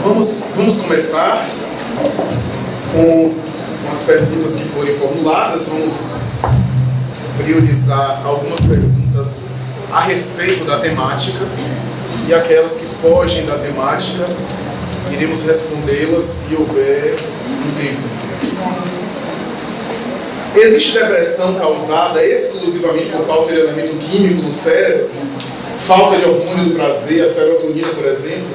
Vamos começar com as perguntas que forem formuladas. Vamos priorizar algumas perguntas a respeito da temática e aquelas que fogem da temática, iremos respondê-las se houver um tempo. Existe depressão causada exclusivamente por falta de elemento químico no cérebro? Falta de hormônio do prazer, a serotonina, por exemplo?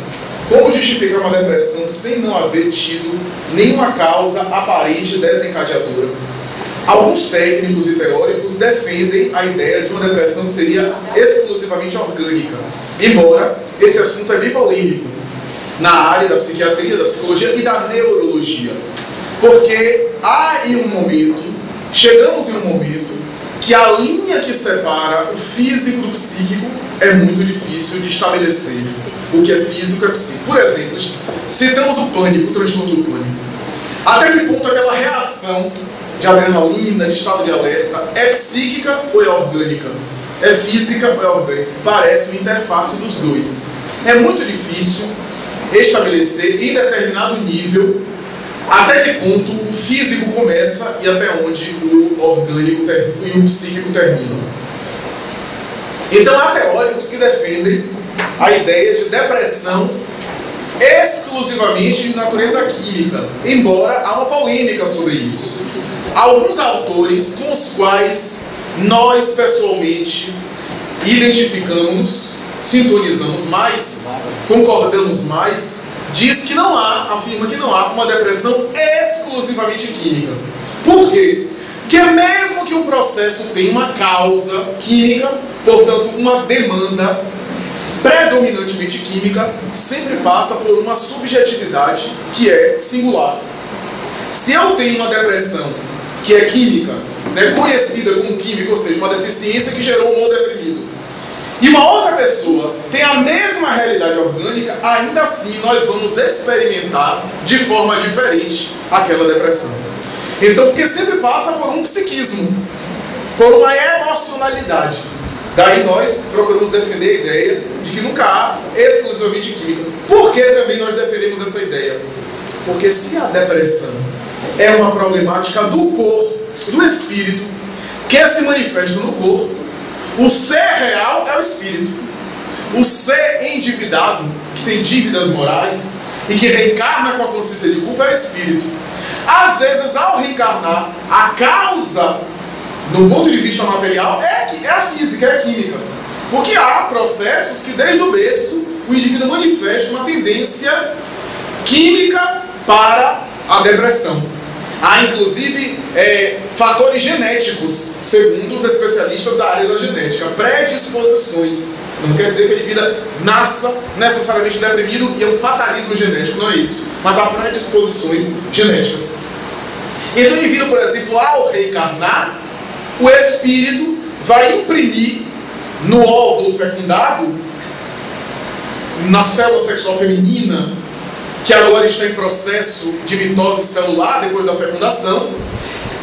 Como justificar uma depressão sem não haver tido nenhuma causa aparente desencadeadora? Alguns técnicos e teóricos defendem a ideia de uma depressão que seria exclusivamente orgânica, embora esse assunto é bem polêmico na área da psiquiatria, da psicologia e da neurologia, porque chegamos em um momento que a linha que separa o físico do psíquico é muito difícil de estabelecer. O que é físico, o que é psíquico. Por exemplo, citamos o pânico, o transtorno do pânico. Até que ponto aquela reação de adrenalina, de estado de alerta, é psíquica ou é orgânica? É física ou é orgânica? Parece uma interface dos dois. É muito difícil estabelecer em determinado nível até que ponto o físico começa e até onde o orgânico e o psíquico terminam. Então há teóricos que defendem a ideia de depressão exclusivamente de natureza química, embora há uma polêmica sobre isso. Alguns autores com os quais nós pessoalmente identificamos, sintonizamos mais, concordamos mais, afirma que não há uma depressão exclusivamente química. Por quê? Porque mesmo que um processo tenha uma causa química, portanto uma demanda predominantemente química, sempre passa por uma subjetividade que é singular. Se eu tenho uma depressão que é química, conhecida como química, ou seja, uma deficiência que gerou um humor deprimido, e uma outra pessoa tem a mesma realidade orgânica, ainda assim nós vamos experimentar de forma diferente aquela depressão. Então, porque sempre passa por um psiquismo, por uma emocionalidade. Daí nós procuramos defender a ideia de que nunca há exclusivamente química. Por que também nós defendemos essa ideia? Porque se a depressão é uma problemática do corpo, do espírito, que se manifesta no corpo, o ser real é o espírito. O ser endividado, que tem dívidas morais e que reencarna com a consciência de culpa, é o espírito. Às vezes, ao reencarnar, a causa, do ponto de vista material, é a física, é a química. Porque há processos que, desde o berço, o indivíduo manifesta uma tendência química para a depressão. Há, inclusive, fatores genéticos, segundo os especialistas da área da genética, predisposições. Não quer dizer que o indivíduo nasça necessariamente deprimido e é um fatalismo genético, não é isso. Mas há predisposições genéticas. Então o indivíduo, por exemplo, ao reencarnar, o espírito vai imprimir no óvulo fecundado, na célula sexual feminina, que agora está em processo de mitose celular depois da fecundação,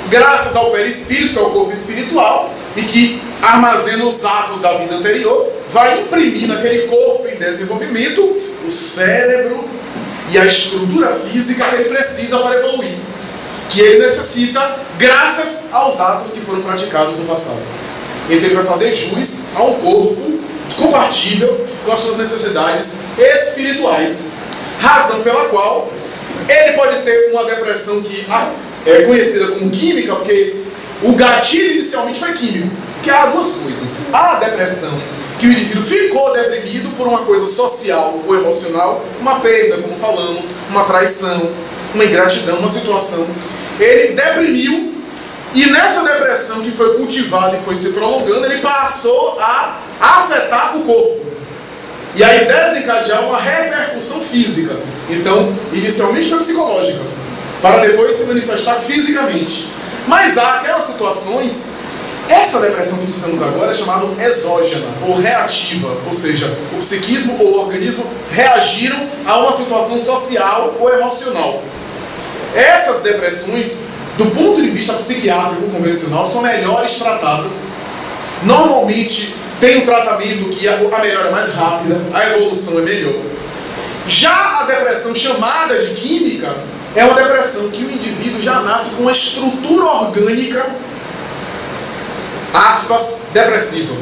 graças ao perispírito, que é o corpo espiritual, e que armazena os atos da vida anterior, vai imprimir naquele corpo em desenvolvimento o cérebro e a estrutura física que ele precisa para evoluir, que ele necessita graças aos atos que foram praticados no passado. Então ele vai fazer jus a um corpo compatível com as suas necessidades espirituais, razão pela qual ele pode ter uma depressão que é conhecida como química, porque o gatilho inicialmente foi químico, que há duas coisas. Há a depressão, que o indivíduo ficou deprimido por uma coisa social ou emocional, uma perda, como falamos, uma traição, uma ingratidão, uma situação. Ele deprimiu, e nessa depressão que foi cultivada e foi se prolongando, ele passou a afetar o corpo. E aí desencadear uma repercussão física. Então, inicialmente foi psicológica, para depois se manifestar fisicamente. Mas há aquelas situações, essa depressão que citamos agora é chamada exógena ou reativa, ou seja, o psiquismo ou o organismo reagiram a uma situação social ou emocional. Essas depressões, do ponto de vista psiquiátrico convencional, são melhores tratadas. Normalmente tem um tratamento que a melhora é mais rápida, a evolução é melhor. Já a depressão chamada de química é uma depressão que o indivíduo já nasce com uma estrutura orgânica, aspas, depressiva.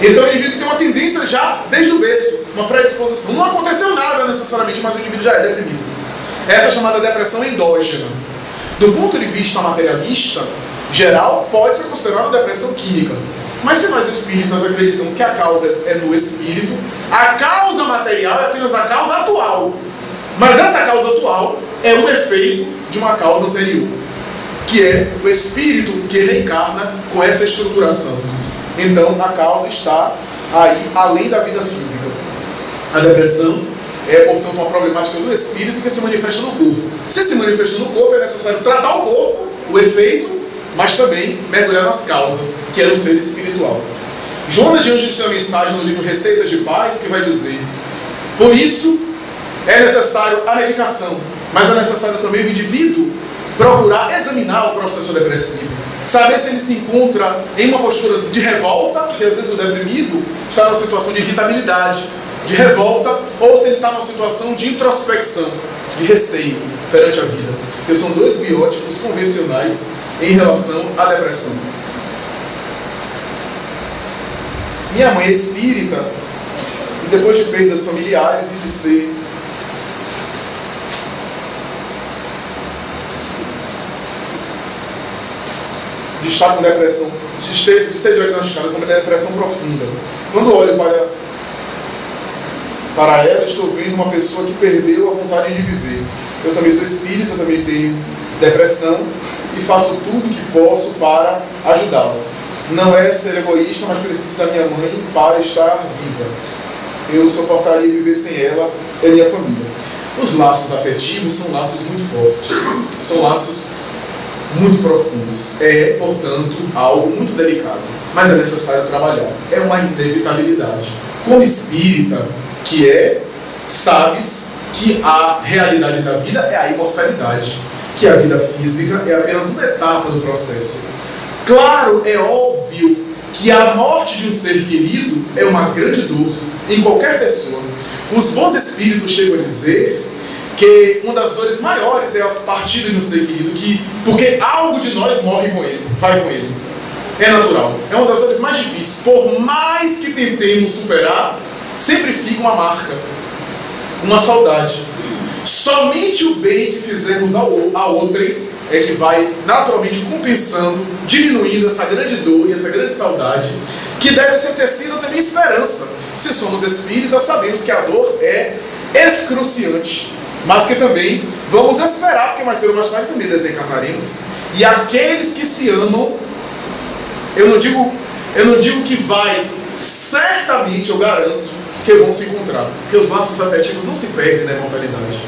Então o indivíduo tem uma tendência já desde o berço, uma predisposição. Não aconteceu nada necessariamente, mas o indivíduo já é deprimido. Essa é chamada depressão endógena. Do ponto de vista materialista, geral, pode ser considerada uma depressão química. Mas se nós espíritas acreditamos que a causa é no espírito, a causa material é apenas a causa atual. Mas essa causa atual é um efeito de uma causa anterior, que é o espírito que reencarna com essa estruturação. Então a causa está aí além da vida física. A depressão é, portanto, uma problemática do espírito que se manifesta no corpo. Se se manifesta no corpo, é necessário tratar o corpo, o efeito, mas também mergulhar nas causas, que é no ser espiritual. Joana de Anjos tem uma mensagem no livro Receitas de Paz que vai dizer: por isso é necessário a medicação, mas é necessário também o indivíduo procurar examinar o processo depressivo, saber se ele se encontra em uma postura de revolta, porque às vezes o deprimido está numa situação de irritabilidade, de revolta, ou se ele está numa situação de introspecção, de receio perante a vida, que são dois biótipos convencionais em relação à depressão. Minha mãe é espírita e depois de perdas familiares e de estar com depressão, de ser diagnosticada com depressão profunda. Quando olho para ela, estou vendo uma pessoa que perdeu a vontade de viver. Eu também sou espírita, também tenho depressão e faço tudo o que posso para ajudá-la. Não é ser egoísta, mas preciso da minha mãe para estar viva. Eu suportaria viver sem ela e minha família. Os laços afetivos são laços muito fortes, são laços muito profundos. É, portanto, algo muito delicado, mas é necessário trabalhar. É uma inevitabilidade. Como espírita que é, sabes que a realidade da vida é a imortalidade, que a vida física é apenas uma etapa do processo. Claro, é óbvio que a morte de um ser querido é uma grande dor em qualquer pessoa. Os bons espíritos chegam a dizer que uma das dores maiores é a partida de um ser querido, porque algo de nós morre com ele, vai com ele. É natural. É uma das dores mais difíceis. Por mais que tentemos superar, sempre fica uma marca, uma saudade. Somente o bem que fizemos a outrem é que vai naturalmente compensando, diminuindo essa grande dor e essa grande saudade, que deve ser tecida também esperança. Se somos espíritas, sabemos que a dor é excruciante, mas que também vamos esperar, porque mais cedo ou mais tarde também desencarnaremos. E aqueles que se amam, eu não digo que vai, certamente eu garanto que vão se encontrar, porque os laços afetivos não se perdem na imortalidade.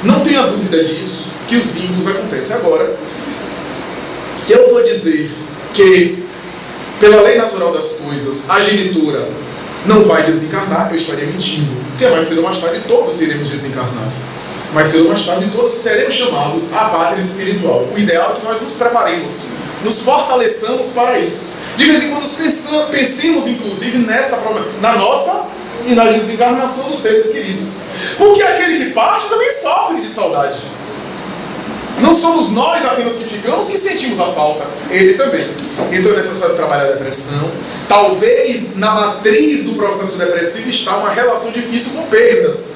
Não tenha dúvida disso, que os vínculos acontecem. Agora, se eu for dizer que, pela lei natural das coisas, a genitora não vai desencarnar, eu estaria mentindo, porque mais cedo ou mais tarde todos iremos desencarnar. Mais cedo ou mais tarde todos seremos chamados à pátria espiritual. O ideal é que nós nos preparemos, nos fortaleçamos para isso. De vez em quando pensemos, inclusive, na nossa e na desencarnação dos seres queridos. Porque aquele que parte também sofre de saudade. Não somos nós apenas que ficamos que sentimos a falta, ele também. Então é necessário trabalhar a depressão. Talvez na matriz do processo depressivo está uma relação difícil com perdas.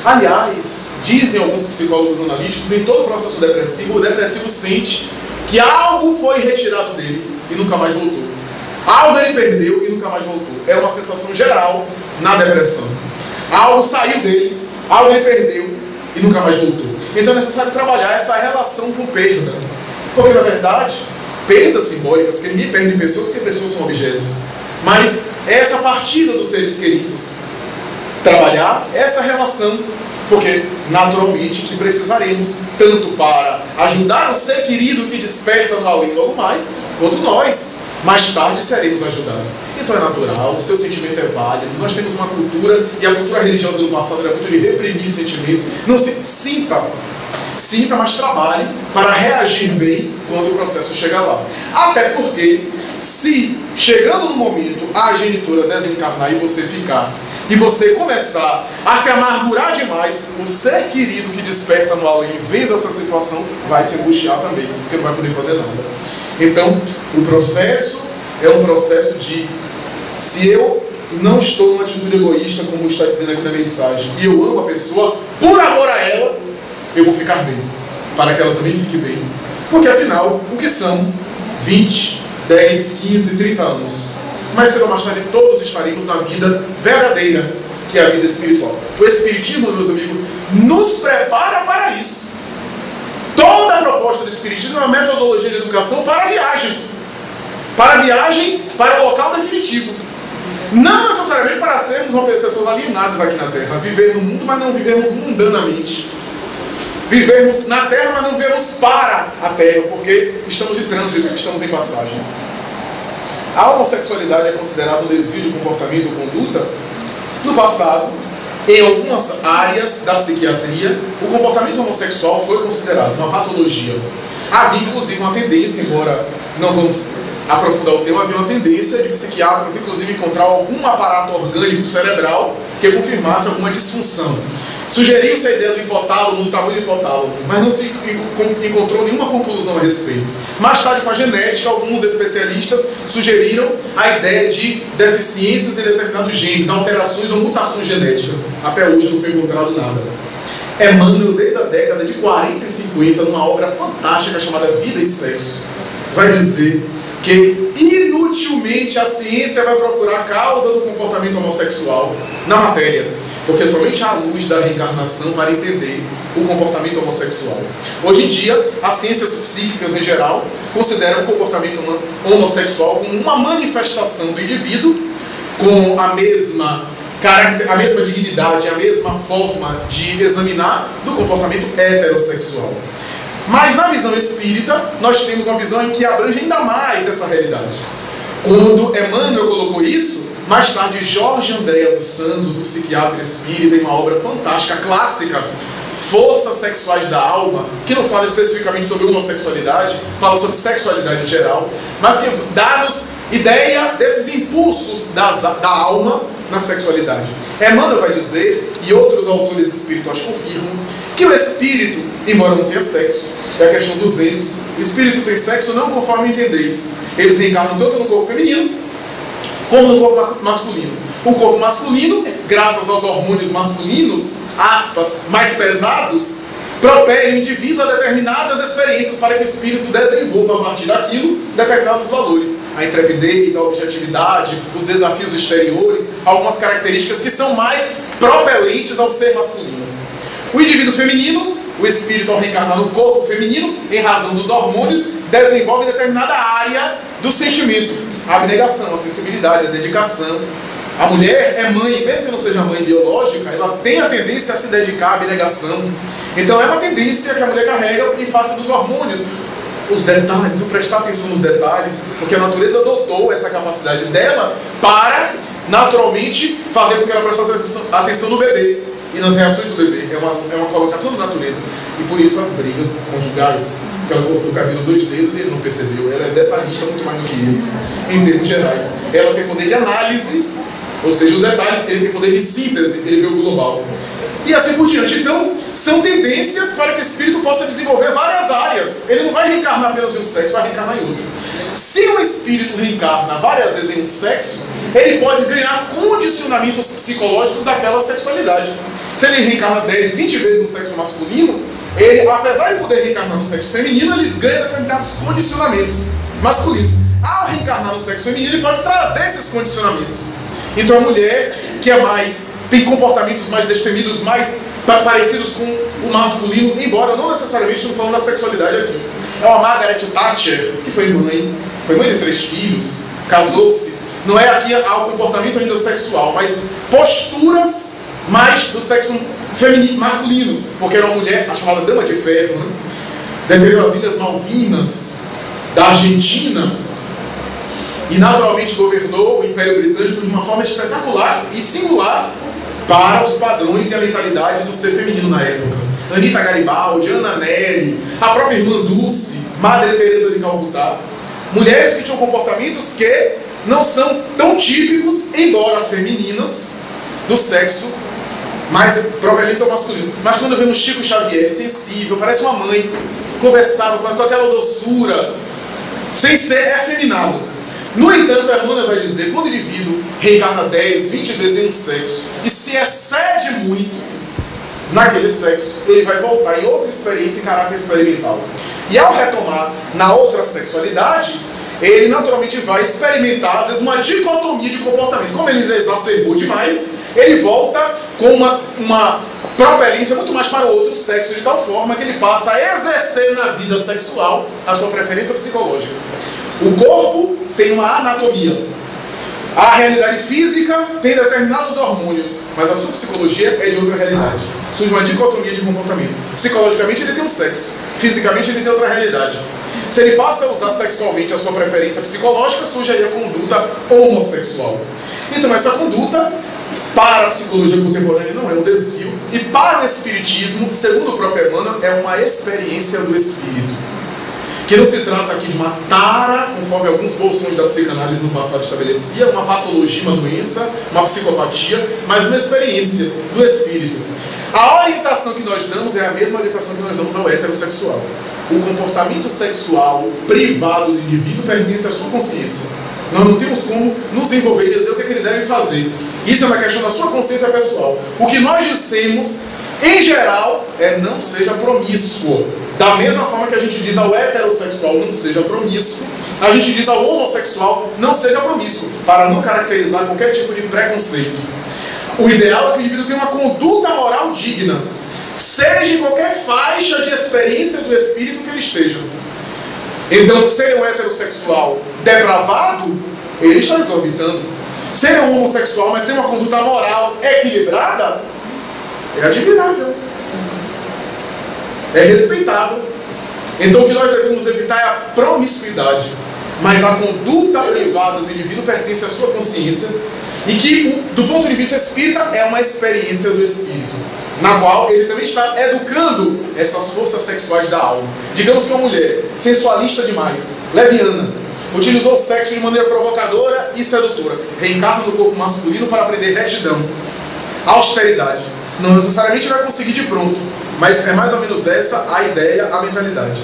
Aliás, dizem alguns psicólogos analíticos, em todo o processo depressivo, o depressivo sente que algo foi retirado dele e nunca mais voltou. Algo ele perdeu e nunca mais voltou. É uma sensação geral na depressão. Algo saiu dele, algo ele perdeu e nunca mais voltou. Então é necessário trabalhar essa relação com perda. Porque na verdade, perda simbólica, porque ninguém perde pessoas, porque pessoas são objetos. Mas essa partida dos seres queridos. Trabalhar essa relação, porque naturalmente que precisaremos tanto para ajudar o ser querido que desperta no além logo mais, quanto nós mais tarde seremos ajudados. Então é natural, o seu sentimento é válido, nós temos uma cultura, e a cultura religiosa do passado era muito de reprimir sentimentos. Não se sinta, mas trabalhe para reagir bem quando o processo chegar lá. Até porque, se chegando no momento a genitora desencarnar e você ficar, e você começar a se amargurar demais, o ser querido que desperta no além vendo essa situação vai se angustiar também, porque não vai poder fazer nada. Então, o processo é um processo de, se eu não estou numa atitude egoísta, como está dizendo aqui na mensagem, e eu amo a pessoa, por amor a ela, eu vou ficar bem, para que ela também fique bem. Porque afinal, o que são 20, 10, 15, 30 anos? Mas cedo ou mais tarde todos estaremos na vida verdadeira, que é a vida espiritual. O Espiritismo, meus amigos, nos prepara para isso. Toda a proposta do Espiritismo é uma metodologia de educação para a viagem. Para a viagem para o local definitivo. Não necessariamente para sermos pessoas alienadas aqui na Terra. Viver no mundo, mas não vivermos mundanamente. Vivermos na Terra, mas não vivemos para a Terra, porque estamos de trânsito, estamos em passagem. A homossexualidade é considerada um desvio de comportamento ou conduta? No passado, em algumas áreas da psiquiatria, o comportamento homossexual foi considerado uma patologia. Havia inclusive uma tendência, embora não vamos aprofundar o tema, havia uma tendência de psiquiatras inclusive encontrar algum aparato orgânico cerebral que confirmasse alguma disfunção. Sugeriu-se a ideia do hipotálamo, do tamanho do hipotálamo, mas não se encontrou nenhuma conclusão a respeito. Mais tarde, com a genética, alguns especialistas sugeriram a ideia de deficiências em determinados genes, alterações ou mutações genéticas. Até hoje não foi encontrado nada. Emmanuel, desde a década de 40 e 50, numa obra fantástica chamada Vida e Sexo, vai dizer que inutilmente a ciência vai procurar a causa do comportamento homossexual na matéria, porque somente há a luz da reencarnação para entender o comportamento homossexual. Hoje em dia, as ciências psíquicas em geral consideram o comportamento homossexual como uma manifestação do indivíduo com a mesma dignidade, a mesma forma de examinar do comportamento heterossexual. Mas na visão espírita, nós temos uma visão em que abrange ainda mais essa realidade. Quando Emmanuel colocou isso, mais tarde Jorge André dos Santos, um psiquiatra espírita, em uma obra fantástica, clássica, Forças Sexuais da Alma, que não fala especificamente sobre homossexualidade, fala sobre sexualidade em geral, mas que dá-nos ideia desses impulsos da alma na sexualidade. Emmanuel vai dizer, e outros autores espirituais confirmam, que o espírito, embora não tenha sexo, é a questão dos entes, o espírito tem sexo não conforme entendeis. Eles reencarnam tanto no corpo feminino, como no corpo masculino. O corpo masculino, graças aos hormônios masculinos, aspas, mais pesados, propele o indivíduo a determinadas experiências para que o espírito desenvolva a partir daquilo determinados valores. A intrepidez, a objetividade, os desafios exteriores, algumas características que são mais propelentes ao ser masculino. O indivíduo feminino, o espírito ao reencarnar no corpo feminino, em razão dos hormônios, desenvolve determinada área do sentimento. A abnegação, a sensibilidade, a dedicação. A mulher é mãe, mesmo que não seja mãe biológica, ela tem a tendência a se dedicar à abnegação. Então é uma tendência que a mulher carrega em face dos hormônios. Os detalhes, o prestar atenção nos detalhes, porque a natureza dotou essa capacidade dela para, naturalmente, fazer com que ela prestasse atenção no bebê e nas reações do bebê. É uma colocação da natureza. E por isso as brigas conjugais, que ela cortou o cabelo 2 dedos e ele não percebeu. Ela é detalhista muito mais do que ele, em termos gerais. Ela tem poder de análise, ou seja, os detalhes, ele tem poder de síntese, ele vê o global. E assim por diante. Então, são tendências para que o espírito possa desenvolver várias áreas. Ele não vai reencarnar apenas em um sexo, vai reencarnar em outro. Se o espírito reencarna várias vezes em um sexo, ele pode ganhar condicionamentos psicológicos daquela sexualidade. Se ele reencarna 10, 20 vezes no sexo masculino, ele, apesar de poder reencarnar no sexo feminino, ele ganha determinados condicionamentos masculinos. Ao reencarnar no sexo feminino, ele pode trazer esses condicionamentos. Então a mulher que é mais, tem comportamentos mais destemidos, mais parecidos com o masculino, embora não necessariamente estamos falando da sexualidade aqui. É uma Margaret Thatcher, que foi mãe de 3 filhos, casou-se. Não é aqui ao comportamento ainda sexual, mas posturas mais do sexo feminino, masculino, porque era uma mulher, a chamada Dama de Ferro, né? Defendeu as Ilhas Malvinas da Argentina e naturalmente governou o Império Britânico de uma forma espetacular e singular para os padrões e a mentalidade do ser feminino na época. Anita Garibaldi, Ana Nery, a própria irmã Dulce, Madre Teresa de Calcutá, mulheres que tinham comportamentos que não são tão típicos, embora femininas, no sexo mais propelente ao masculino. Mas quando vemos Chico Xavier, sensível, parece uma mãe, conversava com aquela doçura, sem ser afeminado. No entanto, Emmanuel vai dizer que quando o indivíduo reencarna 10, 20 vezes em um sexo e se excede muito naquele sexo, ele vai voltar em outra experiência em caráter experimental. E ao retomar na outra sexualidade, ele naturalmente vai experimentar, às vezes, uma dicotomia de comportamento. Como ele exacerbou demais, ele volta com uma propelência muito mais para o outro sexo, de tal forma que ele passa a exercer na vida sexual a sua preferência psicológica. O corpo tem uma anatomia. A realidade física tem determinados hormônios, mas a sua psicologia é de outra realidade. Surge uma dicotomia de comportamento. Psicologicamente ele tem um sexo, fisicamente ele tem outra realidade. Se ele passa a usar sexualmente a sua preferência psicológica, surge aí a conduta homossexual. Então essa conduta, para a psicologia contemporânea, não é um desvio, e para o espiritismo, segundo o próprio Emmanuel, é uma experiência do espírito. Que não se trata aqui de uma tara, conforme alguns bolsões da psicanálise no passado estabelecia, uma patologia, uma doença, uma psicopatia, mas uma experiência do espírito. A orientação que nós damos é a mesma orientação que nós damos ao heterossexual. O comportamento sexual privado do indivíduo pertence à sua consciência. Nós não temos como nos envolver e dizer o que ele deve fazer. Isso é uma questão da sua consciência pessoal. O que nós dissemos, em geral, é não seja promíscuo. Da mesma forma que a gente diz ao heterossexual não seja promíscuo, a gente diz ao homossexual não seja promíscuo, para não caracterizar qualquer tipo de preconceito. O ideal é que o indivíduo tenha uma conduta moral digna, seja em qualquer faixa de experiência do espírito que ele esteja. Então, se ele é um heterossexual depravado, ele está exorbitando. Se ele é um homossexual, mas tem uma conduta moral equilibrada, é admirável, é respeitável. Então o que nós devemos evitar é a promiscuidade, mas a conduta privada do indivíduo pertence à sua consciência, e que, do ponto de vista espírita, é uma experiência do espírito, na qual ele também está educando essas forças sexuais da alma. Digamos que uma mulher sensualista demais, leviana, utilizou o sexo de maneira provocadora e sedutora, reencarna no corpo masculino para aprender retidão, austeridade. Não necessariamente vai conseguir de pronto, mas é mais ou menos essa a ideia, a mentalidade.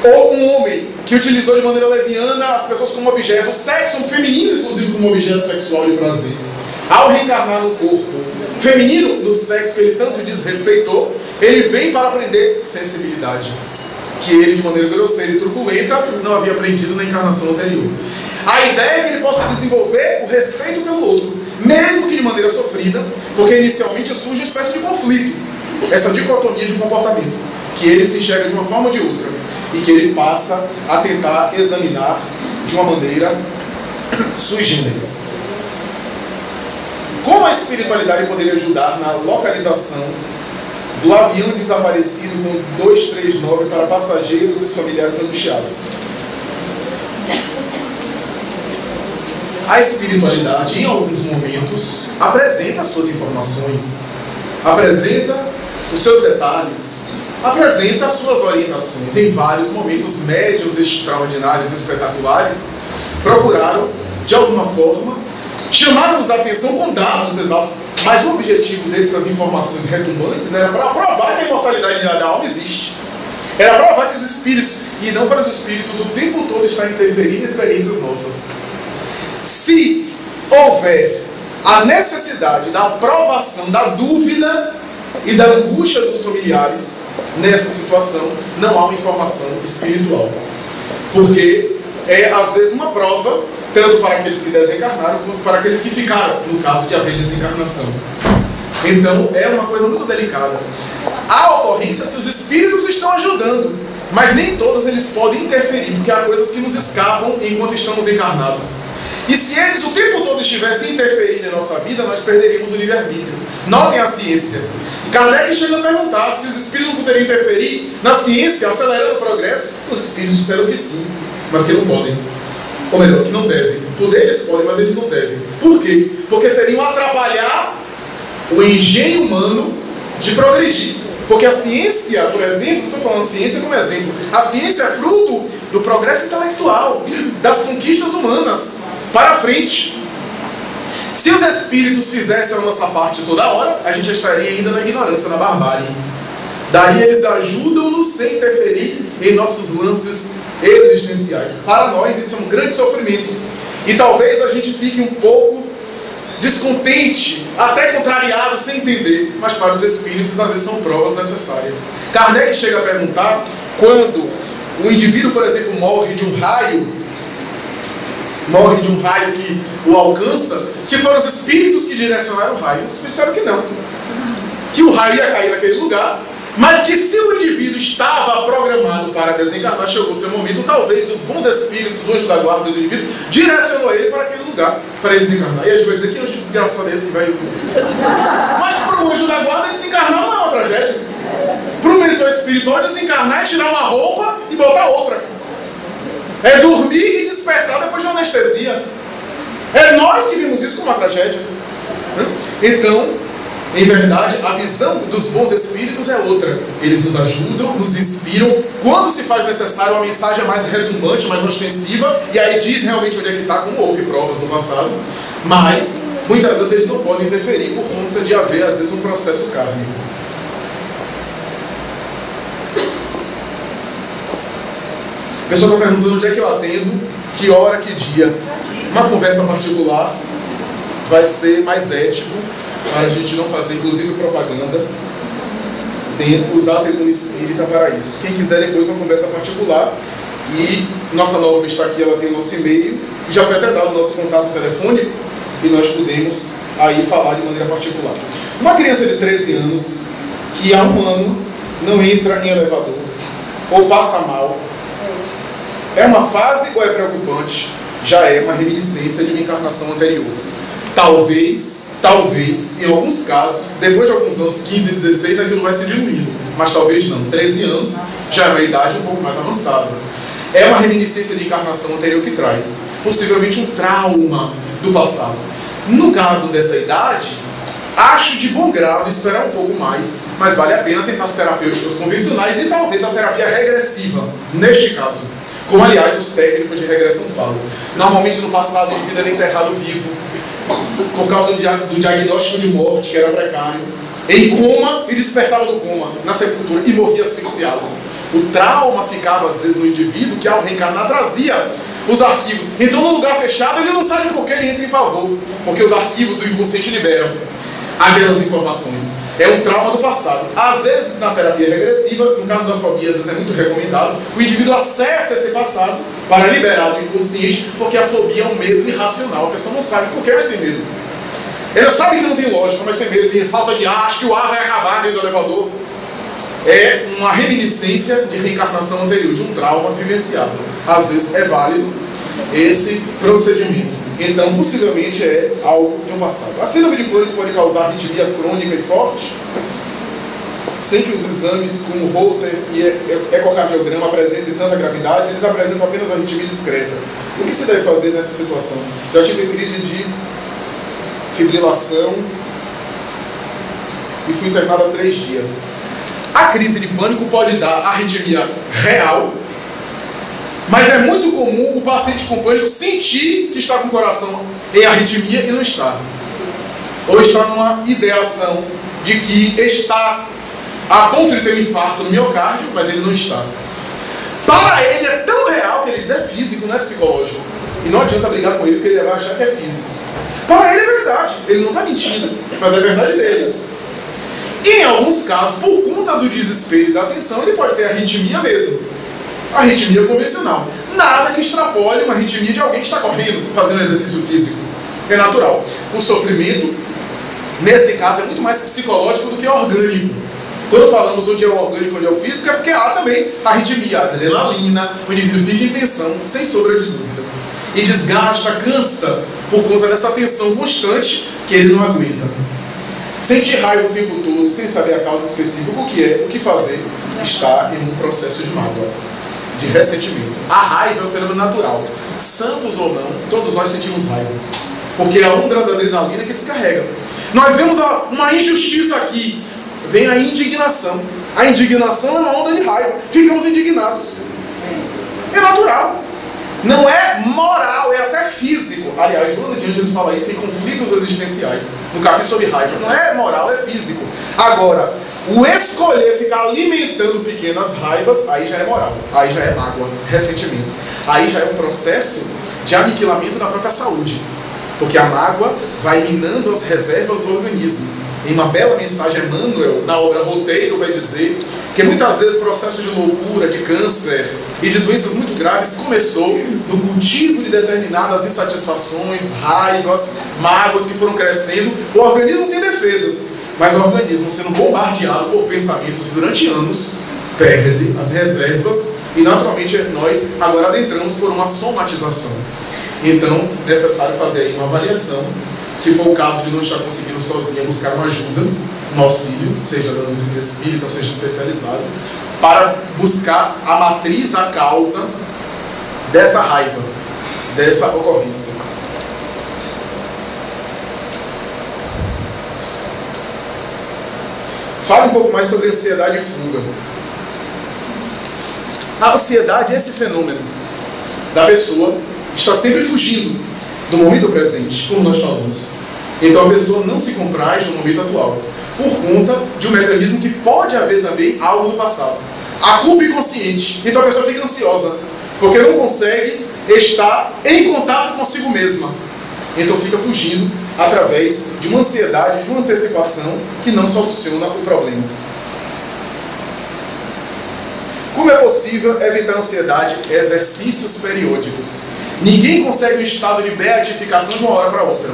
Ou um homem que utilizou de maneira leviana as pessoas como objeto, o sexo feminino inclusive como objeto sexual de prazer. Ao reencarnar no corpo feminino, no sexo que ele tanto desrespeitou, ele vem para aprender sensibilidade, que ele de maneira grosseira e truculenta não havia aprendido na encarnação anterior. A ideia é que ele possa desenvolver o respeito pelo outro, mesmo que de maneira sofrida, porque inicialmente surge uma espécie de conflito, essa dicotomia de comportamento, que ele se enxerga de uma forma ou de outra, e que ele passa a tentar examinar de uma maneira sui generis. Como a espiritualidade poderia ajudar na localização do avião desaparecido com 239 para passageiros e os familiares angustiados? A espiritualidade, em alguns momentos, apresenta as suas informações, apresenta os seus detalhes, apresenta as suas orientações. Em vários momentos, médiuns extraordinários e espetaculares procuraram, de alguma forma, chamar-nos a atenção com dados exatos. Mas o objetivo dessas informações retumbantes era para provar que a imortalidade da alma existe. Era provar que os espíritos, e não para os espíritos, o tempo todo está interferindo em experiências nossas. Se houver a necessidade da provação da dúvida e da angústia dos familiares nessa situação, não há uma informação espiritual. Porque é, às vezes, uma prova, tanto para aqueles que desencarnaram, quanto para aqueles que ficaram, no caso de haver desencarnação. Então, é uma coisa muito delicada. Há ocorrências que os espíritos estão ajudando, mas nem todos eles podem interferir, porque há coisas que nos escapam enquanto estamos encarnados. E se eles o tempo todo estivessem interferindo em nossa vida, nós perderíamos o livre-arbítrio. Notem a ciência. Kardec chega a perguntar se os espíritos não poderiam interferir na ciência, acelerando o progresso. Os espíritos disseram que sim, mas que não podem. Ou melhor, que não devem. Poder eles podem, mas eles não devem. Por quê? Porque seriam atrapalhar o engenho humano de progredir. Porque a ciência, por exemplo, estou falando ciência como exemplo, a ciência é fruto do progresso intelectual, das conquistas humanas, para frente. Se os espíritos fizessem a nossa parte toda hora, a gente estaria ainda na ignorância, na barbárie. Daí eles ajudam-nos sem interferir em nossos lances existenciais. Para nós isso é um grande sofrimento. E talvez a gente fique um pouco descontente, até contrariado, sem entender. Mas para os espíritos às vezes são provas necessárias. Kardec chega a perguntar, quando o indivíduo, por exemplo, morre de um raio que o alcança, se foram os espíritos que direcionaram o raio. Os espíritos disseram que não, que o raio ia cair naquele lugar, mas que se o indivíduo estava programado para desencarnar, chegou o seu momento, talvez os bons espíritos, o anjo da guarda do indivíduo, direcionou ele para aquele lugar, para ele desencarnar. E a gente vai dizer, que anjo desgraçado é esse que vai... Mas para o anjo da guarda, desencarnar não é uma tragédia. Para o mentor espiritual, desencarnar é tirar uma roupa e botar outra. É dormir e despertar depois de uma anestesia. É nós que vimos isso como uma tragédia. Então, em verdade, a visão dos bons espíritos é outra. Eles nos ajudam, nos inspiram. Quando se faz necessário, a mensagem é mais retumbante, mais ostensiva, e aí diz realmente onde é que está, como houve provas no passado. Mas, muitas vezes eles não podem interferir por conta de haver, às vezes, um processo kármico. A pessoa está perguntando onde é que eu atendo, que hora, que dia. Uma conversa particular vai ser mais ético, para a gente não fazer, inclusive, propaganda, usar a tribuna espírita para isso. Quem quiser depois uma conversa particular, e nossa Norma está aqui, ela tem o nosso e-mail, e já foi até dado o nosso contato telefônico, e nós podemos aí falar de maneira particular. Uma criança de 13 anos, que há um ano não entra em elevador, ou passa mal, é uma fase ou é preocupante? Já é uma reminiscência de uma encarnação anterior. Talvez, em alguns casos, depois de alguns anos, 15, 16, aquilo vai se diluindo. Mas talvez não. 13 anos já é uma idade um pouco mais avançada. É uma reminiscência de encarnação anterior que traz, possivelmente, um trauma do passado. No caso dessa idade, acho de bom grado esperar um pouco mais, mas vale a pena tentar as terapêuticas convencionais e talvez a terapia regressiva, neste caso. Como, aliás, os técnicos de regressão falam. Normalmente, no passado, o indivíduo era enterrado vivo, por causa do diagnóstico de morte, que era precário, em coma, e despertava do coma, na sepultura, e morria asfixiado. O trauma ficava, às vezes, no indivíduo, que ao reencarnar trazia os arquivos. Então, no lugar fechado, ele não sabe por que ele entra em pavor, porque os arquivos do inconsciente liberam aquelas informações. É um trauma do passado. Às vezes, na terapia regressiva, no caso da fobia, às vezes é muito recomendado, o indivíduo acessa esse passado para liberar do inconsciente, porque a fobia é um medo irracional. A pessoa não sabe por que, mas tem medo. Ele sabe que não tem lógica, mas tem medo, tem falta de ar, acho que o ar vai acabar dentro do elevador. É uma reminiscência de reencarnação anterior, de um trauma vivenciado. Às vezes é válido esse procedimento. Então, possivelmente é algo de um passado. A síndrome de pânico pode causar arritmia crônica e forte, sem que os exames como Holter e ecocardiograma apresentem tanta gravidade, eles apresentam apenas arritmia discreta. O que se deve fazer nessa situação? Já tive crise de fibrilação e fui internado há 3 dias. A crise de pânico pode dar arritmia real, mas é muito comum o paciente com pânico sentir que está com o coração em arritmia e não está. Ou está numa ideação de que está a ponto de ter um infarto no miocárdio, mas ele não está. Para ele é tão real que ele diz é físico, não é psicológico. E não adianta brigar com ele porque ele vai achar que é físico. Para ele é verdade, ele não está mentindo, mas é verdade dele. E em alguns casos, por conta do desespero e da tensão, ele pode ter arritmia mesmo. Arritmia convencional. Nada que extrapole uma arritmia de alguém que está correndo, fazendo exercício físico. É natural. O sofrimento, nesse caso, é muito mais psicológico do que orgânico. Quando falamos onde é o orgânico e onde é o físico, é porque há também arritmia, adrenalina, o indivíduo fica em tensão, sem sombra de dúvida. E desgasta, cansa, por conta dessa tensão constante que ele não aguenta. Sentir raiva o tempo todo, sem saber a causa específica, o que é, o que fazer, está em um processo de mágoa, de ressentimento. A raiva é um fenômeno natural. Santos ou não, todos nós sentimos raiva. Porque é a onda da adrenalina que descarrega. Nós vemos uma injustiça aqui, vem a indignação. A indignação é uma onda de raiva. Ficamos indignados. É natural. Não é moral, é até físico. Aliás, Joana de Ângeles fala isso em Conflitos Existenciais, no capítulo sobre raiva. Não é moral, é físico. Agora, o escolher ficar alimentando pequenas raivas, aí já é moral, aí já é mágoa, ressentimento. Aí já é um processo de aniquilamento na própria saúde. Porque a mágoa vai minando as reservas do organismo. Em uma bela mensagem, Emmanuel, na obra Roteiro, vai dizer que muitas vezes o processo de loucura, de câncer e de doenças muito graves começou no cultivo de determinadas insatisfações, raivas, mágoas que foram crescendo. O organismo tem defesas, mas o organismo, sendo bombardeado por pensamentos durante anos, perde as reservas e naturalmente nós agora adentramos por uma somatização. Então, é necessário fazer aí uma avaliação. Se for o caso de não estar conseguindo sozinha, buscar uma ajuda, um auxílio, seja da doutrina espírita, seja especializado, para buscar a matriz, a causa dessa raiva, dessa ocorrência. Fale um pouco mais sobre ansiedade e fuga. A ansiedade é esse fenômeno da pessoa está sempre fugindo do momento presente, como nós falamos. Então a pessoa não se compraz no momento atual, por conta de um mecanismo que pode haver também algo do passado. A culpa inconsciente. Então a pessoa fica ansiosa, porque não consegue estar em contato consigo mesma. Então fica fugindo através de uma ansiedade, de uma antecipação que não soluciona o problema. Como é possível evitar a ansiedade? Exercícios periódicos. Ninguém consegue um estado de beatificação de uma hora para outra.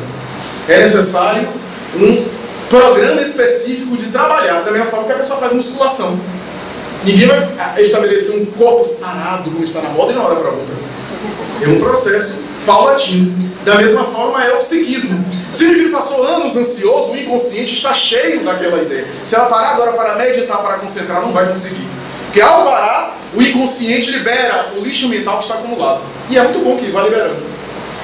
É necessário um programa específico de trabalhar, da mesma forma que a pessoa faz musculação. Ninguém vai estabelecer um corpo sarado, como está na moda, de uma hora para outra. É um processo paulatino. Da mesma forma é o psiquismo. Se o indivíduo passou anos ansioso, o inconsciente está cheio daquela ideia. Se ela parar agora para meditar, para concentrar, não vai conseguir. Porque ao parar, o inconsciente libera o lixo mental que está acumulado. E é muito bom que vai liberando.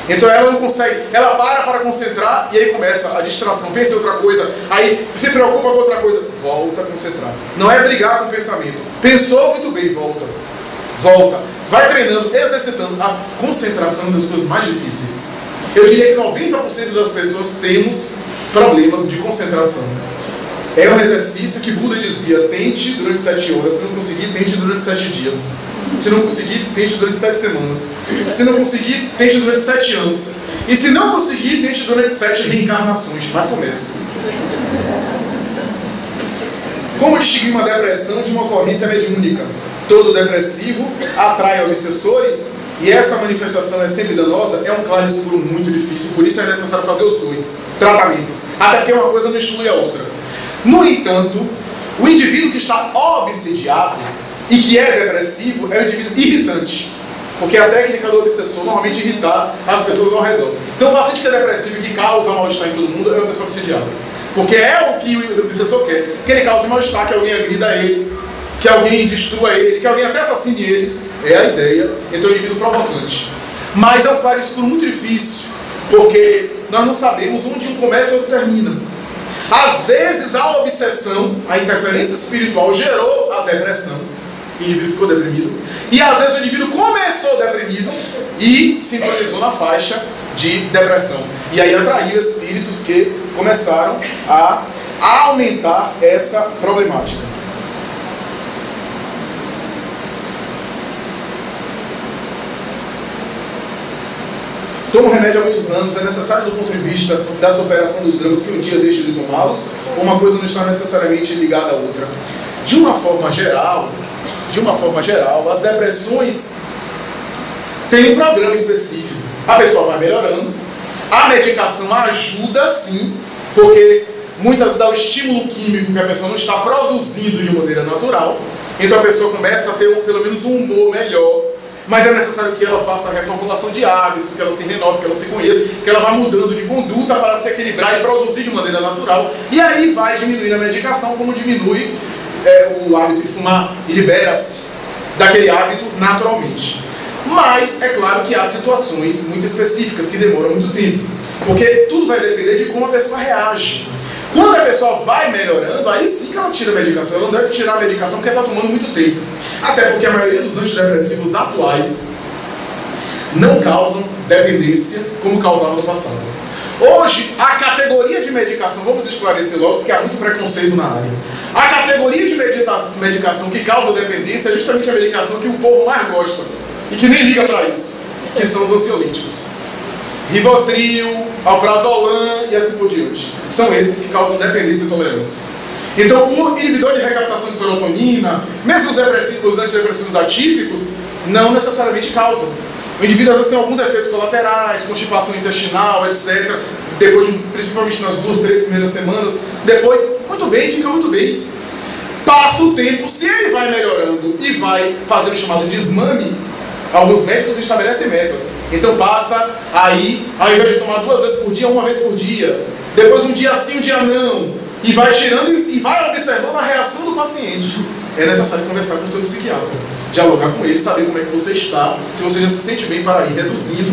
Então ela não consegue, ela para concentrar e aí começa a distração. Pensa em outra coisa, aí se preocupa com outra coisa, volta a concentrar. Não é brigar com o pensamento. Pensou muito bem, volta. Volta. Vai treinando, exercitando. A concentração é uma das coisas mais difíceis. Eu diria que 90% das pessoas temos problemas de concentração. É um exercício que Buda dizia, tente durante 7 horas, se não conseguir, tente durante 7 dias. Se não conseguir, tente durante 7 semanas. Se não conseguir, tente durante 7 anos. E se não conseguir, tente durante 7 reencarnações. Mas comece. Como distinguir uma depressão de uma ocorrência mediúnica? Todo depressivo atrai obsessores e essa manifestação é sempre danosa? É um claro escuro muito difícil, por isso é necessário fazer os dois tratamentos. Até porque uma coisa não exclui a outra. No entanto, o indivíduo que está obsediado e que é depressivo é um indivíduo irritante. Porque a técnica do obsessor normalmente é irritar as pessoas ao redor. Então o paciente que é depressivo e que causa mal-estar em todo mundo é uma pessoa obsediada. Porque é o que o obsessor quer. Que ele cause mal-estar, que alguém agrida ele, que alguém destrua ele, que alguém até assassine ele. É a ideia. Então é um indivíduo provocante. Mas é um claro escuro muito difícil. Porque nós não sabemos onde um começa e outro termina. Às vezes a obsessão, a interferência espiritual gerou a depressão. O indivíduo ficou deprimido. E às vezes o indivíduo começou deprimido e sintonizou na faixa de depressão. E aí atraiu espíritos que começaram a aumentar essa problemática. Tomo remédio há muitos anos, é necessário do ponto de vista da superação dos dramas que um dia deixe de tomá-los, ou uma coisa não está necessariamente ligada à outra? De uma forma geral, as depressões têm um programa específico. A pessoa vai melhorando, a medicação ajuda sim, porque muitas vezes dá o estímulo químico que a pessoa não está produzindo de maneira natural, então a pessoa começa a ter pelo menos um humor melhor. Mas é necessário que ela faça a reformulação de hábitos, que ela se renove, que ela se conheça, que ela vá mudando de conduta para se equilibrar e produzir de maneira natural. E aí vai diminuindo a medicação, como diminui o hábito de fumar e libera-se daquele hábito naturalmente. Mas é claro que há situações muito específicas que demoram muito tempo, porque tudo vai depender de como a pessoa reage. Quando a pessoa vai melhorando, aí sim que ela tira a medicação. Ela não deve tirar a medicação porque está tomando muito tempo. Até porque a maioria dos antidepressivos atuais não causam dependência como causavam no passado. Hoje, a categoria de medicação, vamos esclarecer logo, porque há muito preconceito na área. A categoria de medicação que causa dependência é justamente a medicação que o povo mais gosta e que nem liga para isso, que são os ansiolíticos. Rivotril, alprazolam e assim por diante. São esses que causam dependência e tolerância. Então, o inibidor de recaptação de serotonina, mesmo os antidepressivos atípicos, não necessariamente causam. O indivíduo às vezes tem alguns efeitos colaterais, constipação intestinal, etc. Depois, principalmente nas 2, 3 primeiras semanas. Depois, muito bem, fica muito bem. Passa o tempo, se ele vai melhorando e vai fazendo o chamado desmame, alguns médicos estabelecem metas. Então passa aí, ao invés de tomar 2 vezes por dia, 1 vez por dia. Depois um dia sim, um dia não. E vai tirando e vai observando a reação do paciente. É necessário conversar com o seu psiquiatra, dialogar com ele, saber como é que você está, se você já se sente bem para ir reduzindo.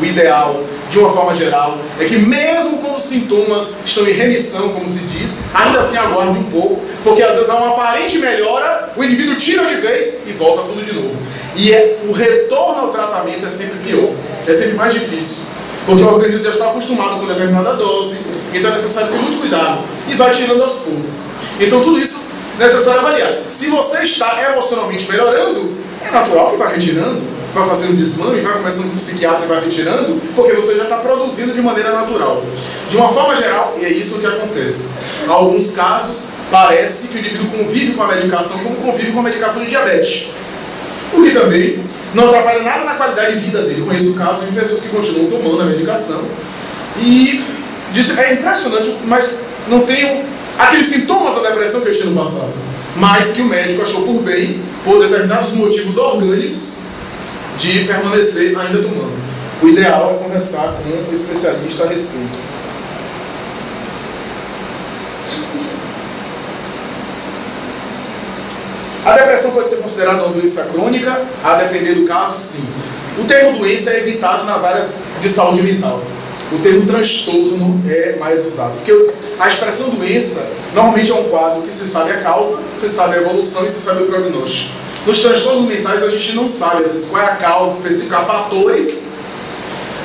O ideal, de uma forma geral, é que mesmo quando os sintomas estão em remissão, como se diz, ainda assim aguarde um pouco, porque às vezes há uma aparente melhora, o indivíduo tira de vez e volta tudo de novo. E o retorno ao tratamento é sempre pior, é sempre mais difícil, porque o organismo já está acostumado com determinada dose, então é necessário ter muito cuidado e vai tirando aos poucos. Então tudo isso é necessário avaliar. Se você está emocionalmente melhorando, é natural que vai retirando, vai fazendo desmame, vai começando com o psiquiatra e vai retirando, porque você já está produzindo de maneira natural. De uma forma geral, e é isso que acontece. Em alguns casos, parece que o indivíduo convive com a medicação como convive com a medicação de diabetes. O que também não atrapalha nada na qualidade de vida dele. Eu conheço casos de pessoas que continuam tomando a medicação e é impressionante, mas não tem aqueles sintomas da depressão que eu tinha no passado, mas que o médico achou por bem, por determinados motivos orgânicos, de permanecer ainda tomando. O ideal é conversar com um especialista a respeito. A depressão pode ser considerada uma doença crônica, a depender do caso, sim. O termo doença é evitado nas áreas de saúde mental. O termo transtorno é mais usado, porque a expressão doença normalmente é um quadro que se sabe a causa, se sabe a evolução e se sabe o prognóstico. Nos transtornos mentais a gente não sabe, às vezes, qual é a causa específica, há fatores,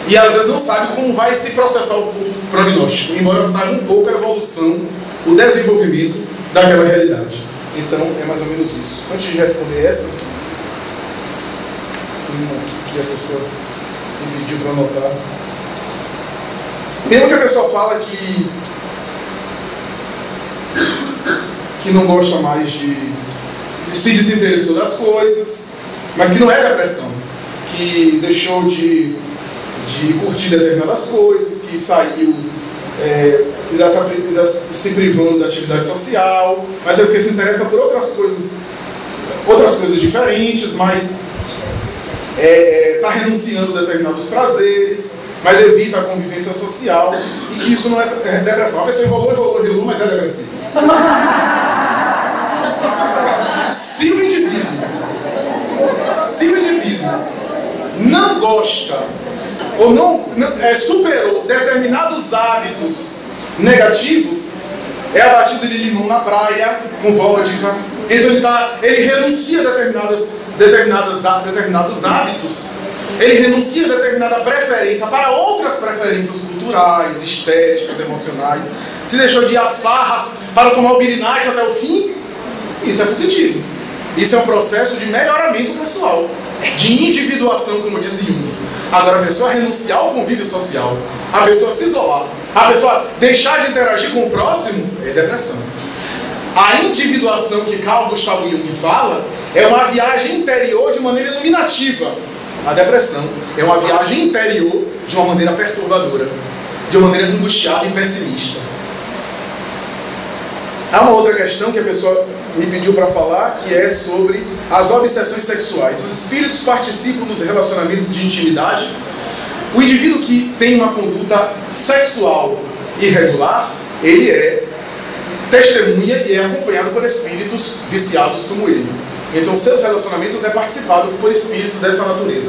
e às vezes não sabe como vai se processar o prognóstico, embora saiba um pouco a evolução, o desenvolvimento daquela realidade. Então é mais ou menos isso. Antes de responder essa, que a pessoa me pediu para anotar. Tem uma que a pessoa fala que não gosta mais de se desinteressou das coisas, mas que não é depressão, que deixou de curtir determinadas coisas, que saiu se privando da atividade social, mas é porque se interessa por outras coisas diferentes, mas está renunciando a determinados prazeres, mas evita a convivência social, e que isso não é depressão. A pessoa enrolou, mas é depressiva. Se o indivíduo não gosta ou não superou determinados hábitos negativos, é a batida de limão na praia com vodka, então ele renuncia a determinados hábitos, ele renuncia a determinada preferência para outras preferências culturais, estéticas, emocionais, se deixou de ir às farras para tomar o Beer Night até o fim. Isso é positivo. Isso é um processo de melhoramento pessoal, de individuação, como diz Jung. Agora, a pessoa renunciar ao convívio social, a pessoa se isolar, a pessoa deixar de interagir com o próximo, é depressão. A individuação que Carl Gustav Jung fala é uma viagem interior de maneira iluminativa. A depressão é uma viagem interior de uma maneira perturbadora, de uma maneira angustiada e pessimista. Há uma outra questão que a pessoa me pediu para falar, que é sobre as obsessões sexuais. Os espíritos participam dos relacionamentos de intimidade. O indivíduo que tem uma conduta sexual irregular, ele é testemunha e é acompanhado por espíritos viciados como ele. Então seus relacionamentos é participado por espíritos dessa natureza.